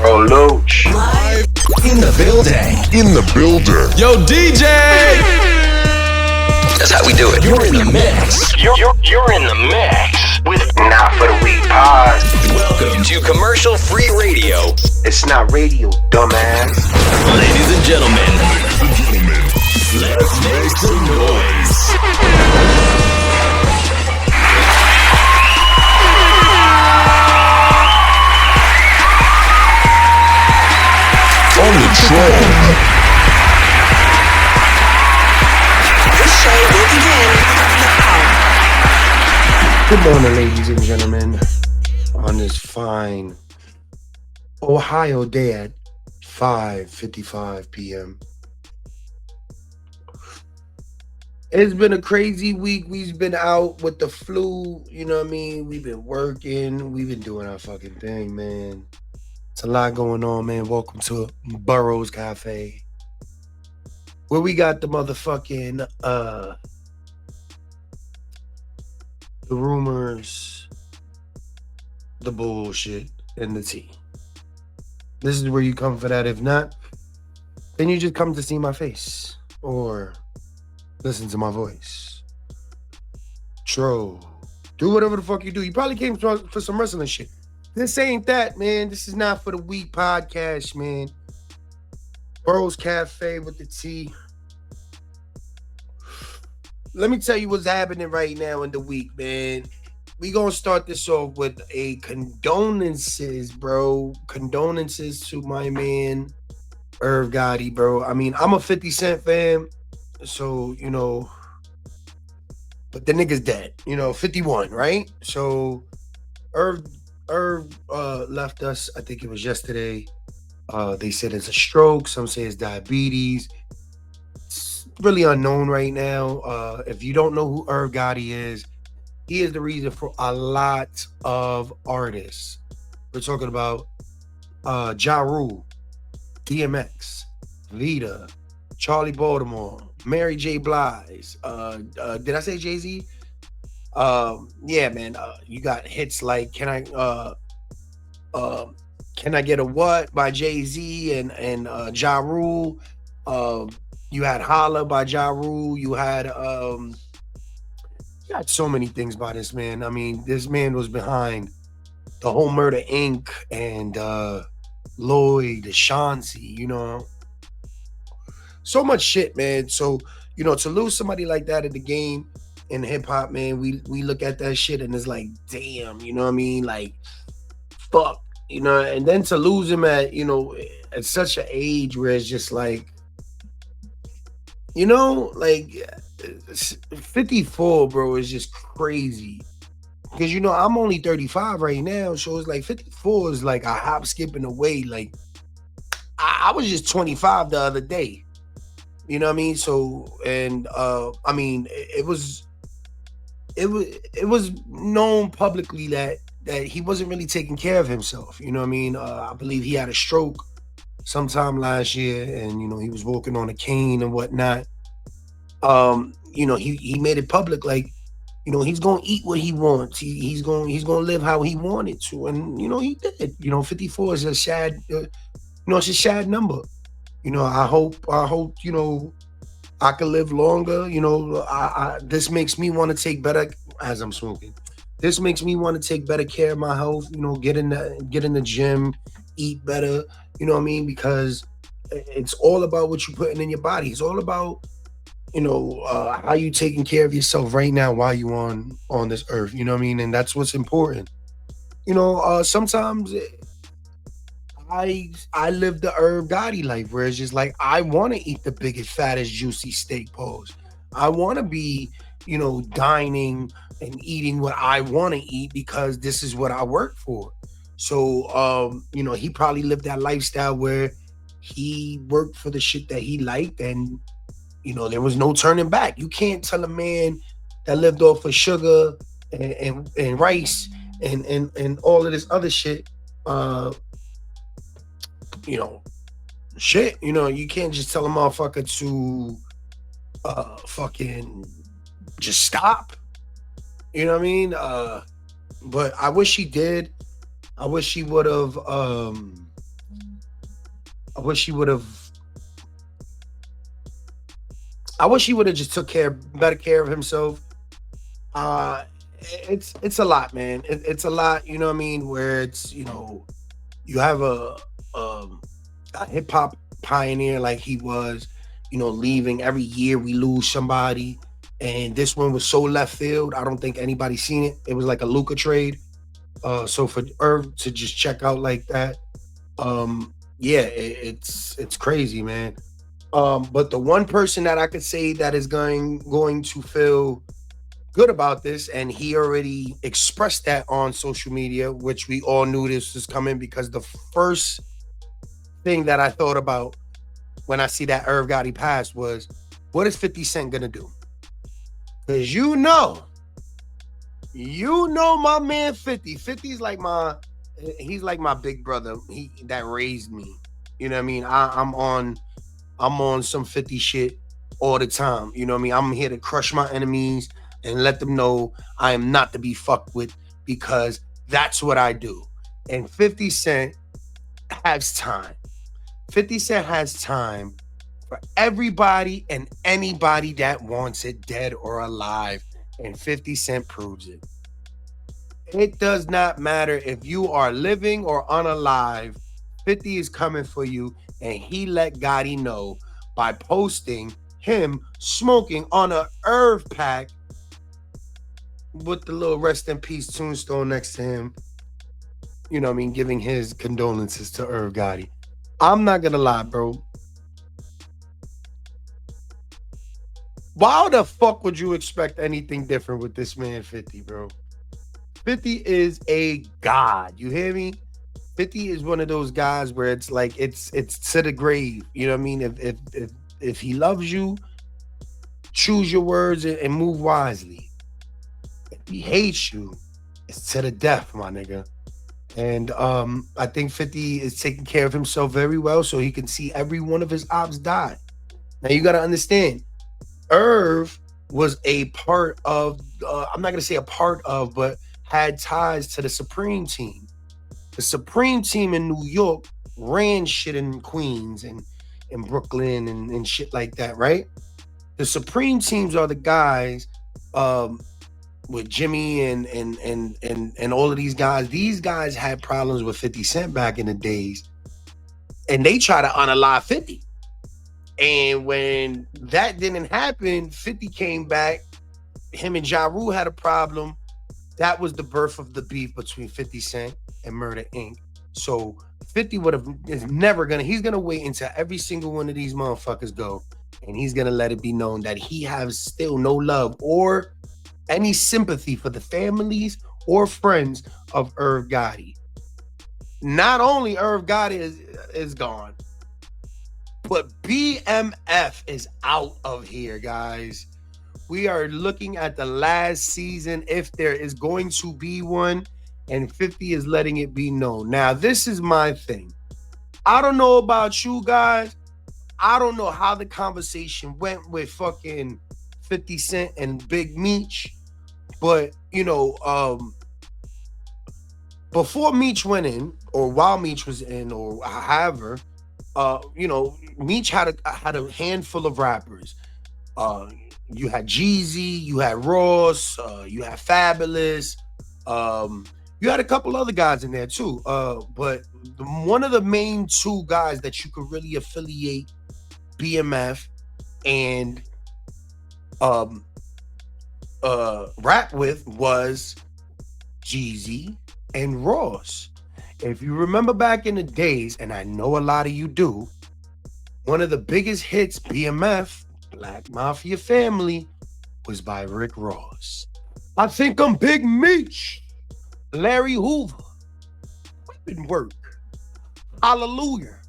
Bro Loach. Live in the building. Yo, DJ! That's how we do it. You're in the mix. You're in the mix with Not For The Weak Pod. Welcome to commercial-free radio. It's not radio, dumbass. Ladies and gentlemen, let's make some noise. On the troll. This show will begin now. Good morning, ladies and gentlemen, on this fine Ohio day at 5:55 p.m. It's been a crazy week. We've been out with the flu, you know what I mean? We've been working. We've been doing our fucking thing, man. It's a lot going on, man. Welcome to Burroughs Cafe, where we got the motherfucking, the rumors, the bullshit, and the tea. This is where you come for that. If not, then you just come to see my face or listen to my voice. Troll. Do whatever the fuck you do. You probably came for some wrestling shit. This ain't that, man. This is Not For The Weak podcast, man. Burroughs Cafe with the tea. Let me tell you what's happening right now in the week, man. We gonna start this off with a condolences, bro. Condolences to my man, Irv Gotti, bro. I mean, I'm a 50 Cent fan, so, you know, but the nigga's dead. You know, 51, right? So, Irv left us, I think it was yesterday. They said it's a stroke. Some say it's diabetes. It's really unknown right now. If you don't know who Irv Gotti is, he is the reason for a lot of artists. We're talking about Ja Rule, DMX, Vita, Charlie Baltimore, Mary J. Blige. Did I say Jay-Z? Yeah, man. You got hits like Can I Get a What by Jay-Z and Ja Rule. You had Holla by Ja Rule. You had so many things by this man. I mean, this man was behind the whole Murder Inc. and Lloyd, Ashanti, you know. So much shit, man. So, you know, to lose somebody like that in the game, in hip hop, man, we look at that shit and it's like, damn, you know what I mean? Like, fuck, you know. And then to lose him at, you know, at such an age where it's just like, you know, like 54, bro, is just crazy. Because, you know, I'm only 35 right now, so it's like 54 is like a hop, skipping away. Like, I was just 25 the other day. You know what I mean? So, and I mean, it was known publicly that he wasn't really taking care of himself. You know what I mean? I believe he had a stroke sometime last year, and, you know, he was walking on a cane and whatnot. You know, he made it public, like, you know, he's gonna eat what he wants. He's gonna live how he wanted to, and, you know, he did. You know, 54 is a sad, you know, it's a sad number. You know, I hope, you know, I can live longer. You know, this makes me want to take better, as I'm smoking, this makes me want to take better care of my health, you know, get in the gym, eat better, you know what I mean? Because it's all about what you're putting in your body. It's all about, you know, how you taking care of yourself right now while you on this earth, you know what I mean? And that's what's important. You know, sometimes I live the Irv Gotti life, where it's just like, I want to eat the biggest, fattest, juicy steak pose. I want to be, you know, dining and eating what I want to eat because this is what I work for. So, you know, he probably lived that lifestyle where he worked for the shit that he liked, and, you know, there was no turning back. You can't tell a man that lived off of sugar and rice and all of this other shit, you know, shit, you know, you can't just tell a motherfucker to fucking just stop. You know what I mean? But I wish he did. I wish he would have I wish he would have just took better care of himself. It's a lot, man. It's a lot, you know what I mean? Where it's, you have a hip hop pioneer like he was, leaving. Every year we lose somebody, and this one was so left field. I don't think anybody seen it. It was like a Luka trade. So for Irv to just check out like that, yeah, it's crazy, man. But the one person that I could say that is going to feel good about this, and he already expressed that on social media, which we all knew this was coming, because the first thing that I thought about when I see that Irv Gotti passed was, what is 50 Cent gonna do? Because my man 50. 50's like he's like my big brother. He that raised me. You know what I mean? I'm on some 50 shit all the time. You know what I mean? I'm here to crush my enemies and let them know I am not to be fucked with, because that's what I do. And 50 Cent has time. 50 Cent has time for everybody and anybody that wants it, dead or alive. And 50 Cent proves it. It does not matter if you are living or unalive. 50 is coming for you, and he let Gotti know by posting him smoking on a Irv pack with the little rest in peace tombstone next to him. You know what I mean? Giving his condolences to Irv Gotti. I'm not gonna lie, bro. Why the fuck would you expect anything different with this man 50, bro? 50 is a god. You hear me? 50 is one of those guys where it's like it's to the grave. You know what I mean? If he loves you, choose your words and move wisely. If he hates you, it's to the death, my nigga. And I think 50 is taking care of himself very well, so he can see every one of his ops die. Now you got to understand, Irv was a part of, I'm not going to say a part of, but had ties to the Supreme Team. The Supreme Team in New York ran shit in Queens and in Brooklyn and shit like that, right? The Supreme Teams are the guys with Jimmy and all of these guys. These guys had problems with 50 Cent back in the days, and they try to unalive 50. And when that didn't happen, 50 came back. Him and Ja Rule had a problem. That was the birth of the beef between 50 Cent and Murder Inc. So 50 he's gonna wait until every single one of these motherfuckers go, and he's gonna let it be known that he has still no love or any sympathy for the families or friends of Irv Gotti. Not only Irv Gotti is gone, but BMF is out of here, guys. We are looking at the last season, if there is going to be one, and 50 is letting it be known. Now, this is my thing. I don't know about you guys. I don't know how the conversation went with fucking 50 Cent and Big Meech, but, before Meech went in, or while Meech was in, or however, Meech had a handful of rappers. You had Jeezy, you had Ross, you had Fabulous, you had a couple other guys in there too. But one of the main two guys that you could really affiliate BMF and rap with was Jeezy and Ross. If you remember back in the days, and I know a lot of you do, one of the biggest hits, BMF, Black Mafia Family, was by Rick Ross. I think I'm Big Meech, Larry Hoover, Whipping Work, Hallelujah,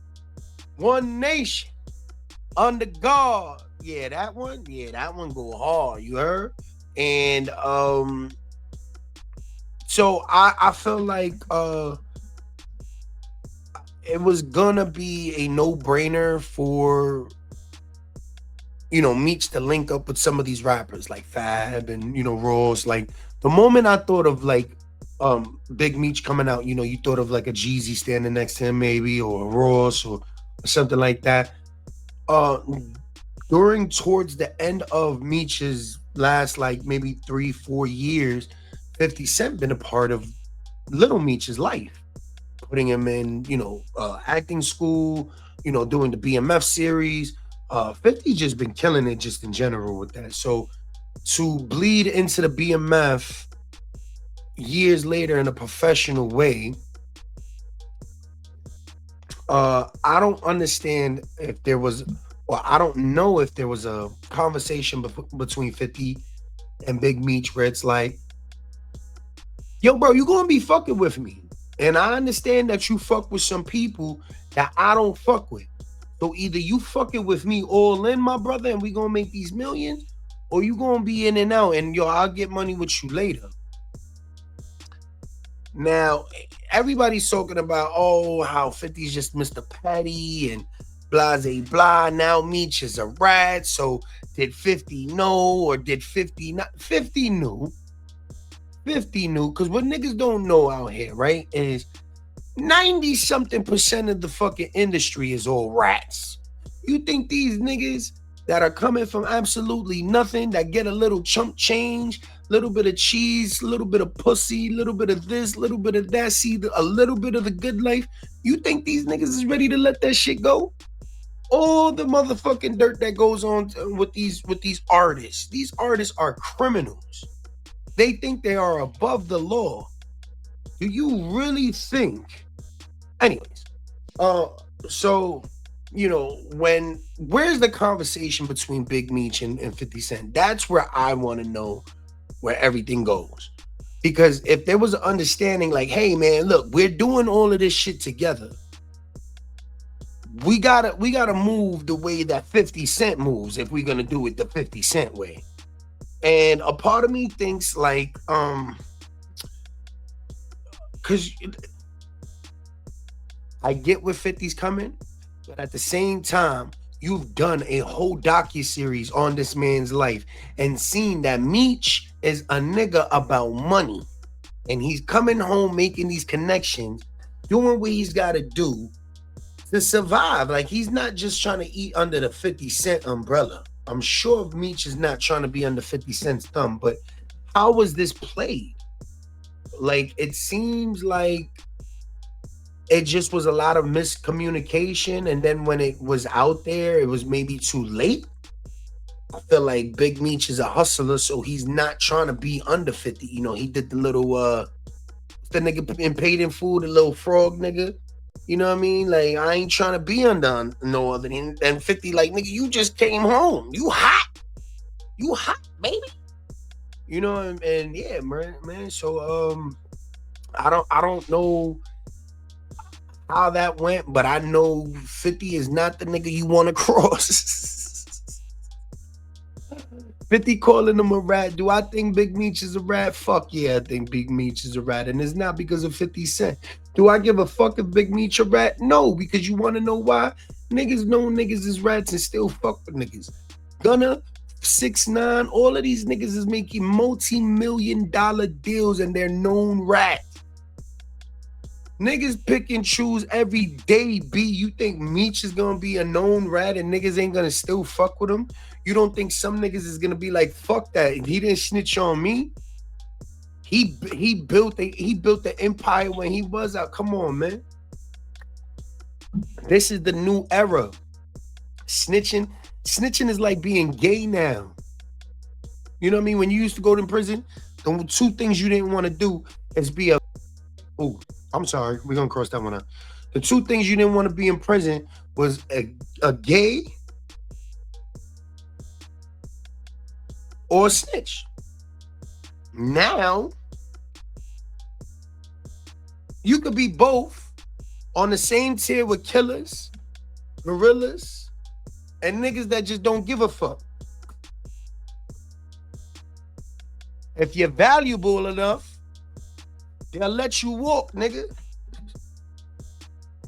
One Nation, Under God. Yeah, that one go hard, you heard? And so I feel like it was gonna be a no-brainer for Meech to link up with some of these rappers like Fab and Ross. Like the moment I thought of like Big Meech coming out, you thought of like a Jeezy standing next to him maybe, or a Ross or something like that. Towards the end of Meech's last like maybe 3-4 years, 50 Cent been a part of Little Meech's life, putting him in, acting school, doing the BMF series. 50 just been killing it just in general with that. So to bleed into the BMF years later in a professional way, I don't understand if there was, or I don't know if there was a conversation between 50 and Big Meech where it's like, yo, bro, you gonna be fucking with me. And I understand that you fuck with some people that I don't fuck with. So either you fucking with me all in, my brother, and we gonna make these millions, or you gonna be in and out, and yo, I'll get money with you later. Now, everybody's talking about, how 50's just Mr. Petty and blase blah. Now Meech is a rat. So did 50 know, or did 50 not? 50 knew. 50 knew, because what niggas don't know out here, right, is 90-something% of the fucking industry is all rats. You think these niggas that are coming from absolutely nothing, that get a little chump change, little bit of cheese, little bit of pussy, little bit of this, little bit of that, see a little bit of the good life, you think these niggas is ready to let that shit go? All the motherfucking dirt that goes on with these artists. These artists are criminals. They think they are above the law. Do you really think? Anyways, so, where's the conversation between Big Meech and 50 Cent? That's where I want to know where everything goes. Because if there was an understanding like, hey man, look, we're doing all of this shit together. We gotta move the way that 50 Cent moves if we're gonna do it the 50 Cent way. And a part of me thinks like, because I get where 50's coming, but at the same time, you've done a whole docuseries on this man's life and seen that Meech is a nigga about money. And he's coming home making these connections, doing what he's got to do to survive. Like, he's not just trying to eat under the 50 Cent umbrella. I'm sure Meech is not trying to be under 50 Cent's thumb, but how was this played? Like, it seems like it just was a lot of miscommunication, and then when it was out there, it was maybe too late. I feel like Big Meech is a hustler, so he's not trying to be under 50. He did the little, the nigga in Paid in Full, the little frog nigga. You know what I mean? Like, I ain't trying to be under no other than 50. Like, nigga, you just came home. You hot. You hot, baby. And yeah, man. So, I don't know how that went, but I know 50 is not the nigga you want to cross. 50 calling him a rat. Do I think Big Meech is a rat? Fuck yeah, I think Big Meech is a rat. And it's not because of 50 Cent. Do I give a fuck if Big Meech a rat? No, because you want to know why? Niggas know niggas is rats and still fuck with niggas. Gunna, 6ix9ine, all of these niggas is making multi-million-dollar deals and they're known rats. Niggas pick and choose every day, B. You think Meech is gonna be a known rat and niggas ain't gonna still fuck with him? You don't think some niggas is gonna be like, fuck that, he didn't snitch on me? He built the empire when he was out. Come on, man. This is the new era. Snitching is like being gay now. You know what I mean? When you used to go to prison, the two things you didn't want to do is be a... Oh, I'm sorry. We're going to cross that one out. The two things you didn't want to be in prison was a gay or a snitch. Now, you could be both on the same tier with killers, gorillas, and niggas that just don't give a fuck. If you're valuable enough, they'll let you walk, nigga.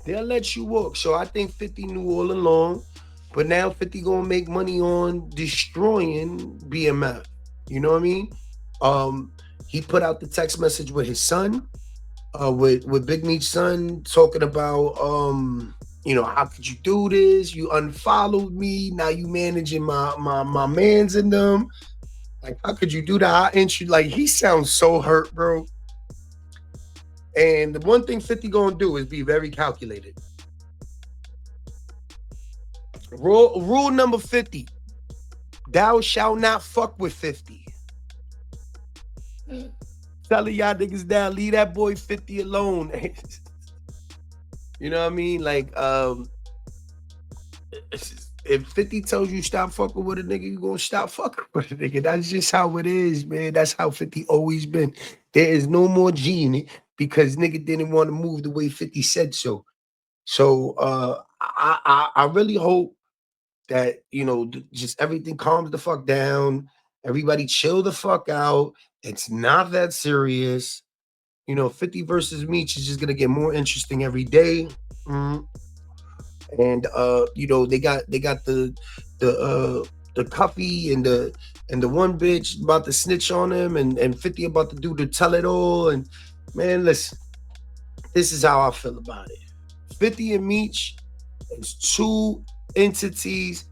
They'll let you walk. So I think 50 knew all along, but now 50 gonna make money on destroying BMF. You know what I mean? He put out the text message with his son, with Big Meech's son, talking about how could you do this? You unfollowed me. Now you managing my mans in them. Like, how could you do that? Like, he sounds so hurt, bro. And the one thing 50 gonna do is be very calculated. Rule number 50. Thou shalt not fuck with 50. Telling y'all niggas down, leave that boy 50 alone. You know what I mean? Like, if 50 tells you stop fucking with a nigga, you gonna stop fucking with a nigga. That's just how it is, man. That's how 50 always been. There is no more G in it because nigga didn't want to move the way 50 said so. So I really hope that, just everything calms the fuck down. Everybody chill the fuck out. It's not that serious. 50 versus Meech is just gonna get more interesting every day. And they got the Cuffy and the one bitch about to snitch on him, and 50 about to do the tell it all. And man, listen, this is how I feel about it. 50 and Meech is two entities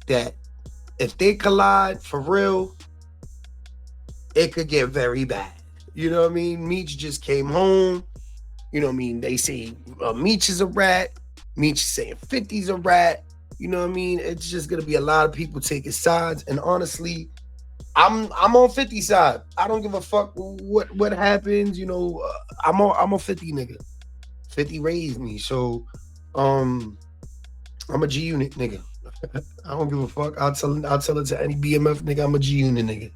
that, if they collide for real, it could get very bad. You know what I mean? Meech just came home. You know what I mean? They say Meech is a rat. Meech is saying 50's a rat. You know what I mean? It's just gonna be a lot of people taking sides. And honestly, I'm on 50 side. I don't give a fuck what happens. I'm a 50 nigga. 50 raised me, so I'm a G unit nigga. I don't give a fuck. I'll tell it to any BMF nigga. I'm a G unit nigga.